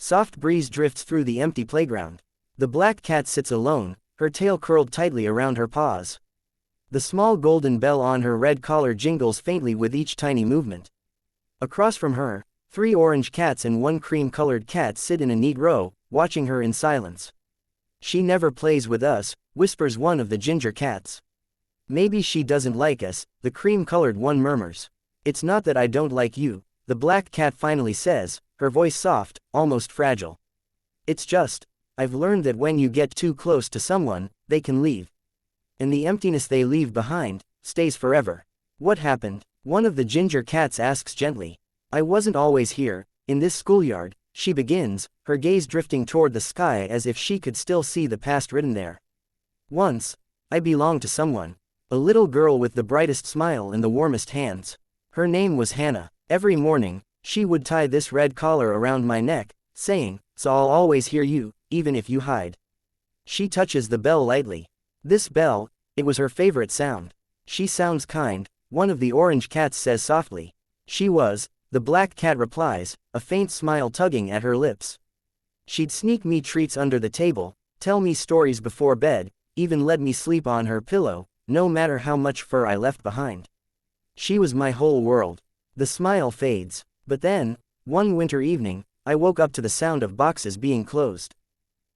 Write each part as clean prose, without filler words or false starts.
Soft breeze drifts through the empty playground. The black cat sits alone, her tail curled tightly around her paws. The small golden bell on her red collar jingles faintly with each tiny movement. Across from her, 3 orange cats and 1 cream-colored cat sit in a neat row, watching her in silence. "She never plays with us," whispers one of the ginger cats. "Maybe she doesn't like us," the cream-colored one murmurs. "It's not that I don't like you," the black cat finally says, her voice soft, almost fragile. "It's just, I've learned that when you get too close to someone, they can leave. And the emptiness they leave behind stays forever." "What happened?" one of the ginger cats asks gently. "I wasn't always here, in this schoolyard," she begins, her gaze drifting toward the sky as if she could still see the past written there. "Once, I belonged to someone. A little girl with the brightest smile and the warmest hands. Her name was Hana. Every morning, she would tie this red collar around my neck, saying, 'So I'll always hear you, even if you hide.'" She touches the bell lightly. This bell, it was her favorite sound. "She sounds kind," one of the orange cats says softly. "She was," the black cat replies, a faint smile tugging at her lips. "She'd sneak me treats under the table, tell me stories before bed, even let me sleep on her pillow, no matter how much fur I left behind. She was my whole world." The smile fades. "But then, one winter evening, I woke up to the sound of boxes being closed.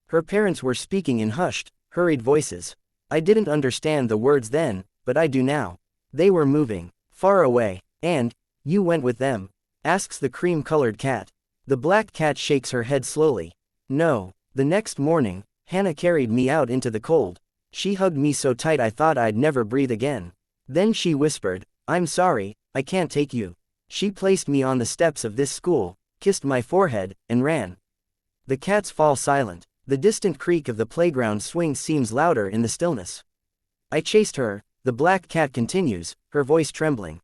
Her parents were speaking in hushed, hurried voices. I didn't understand the words then, but I do now. They were moving, far away. And, you went with them?" asks the cream-colored cat. The black cat shakes her head slowly. "No. The next morning, Hana carried me out into the cold. She hugged me so tight I thought I'd never breathe again. Then she whispered, 'I'm sorry, I can't take you.' She placed me on the steps of this school, kissed my forehead, and ran." The cats fall silent. The distant creak of the playground swing seems louder in the stillness. "I chased her," the black cat continues, her voice trembling.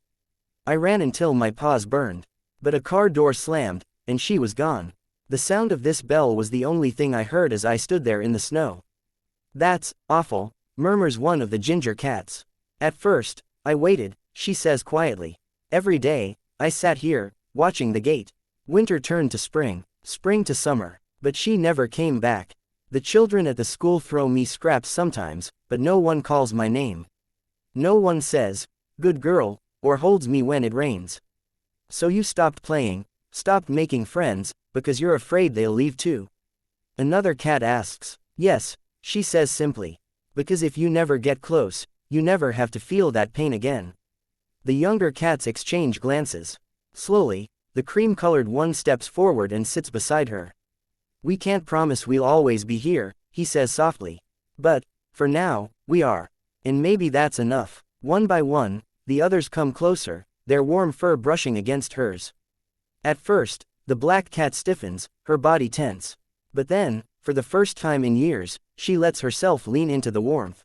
"I ran until my paws burned. But a car door slammed, and she was gone. The sound of this bell was the only thing I heard as I stood there in the snow." "That's awful," murmurs one of the ginger cats. "At first, I waited," she says quietly. "Every day, I sat here, watching the gate. Winter turned to spring, spring to summer. But she never came back. The children at the school throw me scraps sometimes, but no one calls my name. No one says, 'Good girl,' or holds me when it rains. So you stopped playing, stopped making friends, because you're afraid they'll leave too?" Another cat asks. "Yes," she says simply. "Because if you never get close, you never have to feel that pain again." The younger cats exchange glances. Slowly, the cream-colored one steps forward and sits beside her. "We can't promise we'll always be here," he says softly. "But, for now, we are. And maybe that's enough." One by one, the others come closer, their warm fur brushing against hers. At first, the black cat stiffens, her body tense. But then, for the first time in years, she lets herself lean into the warmth.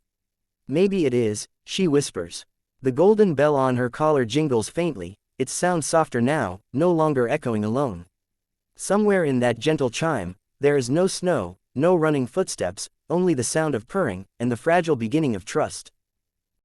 "Maybe it is," she whispers. The golden bell on her collar jingles faintly, its sound softer now, no longer echoing alone. Somewhere in that gentle chime, there is no snow, no running footsteps, only the sound of purring, and the fragile beginning of trust.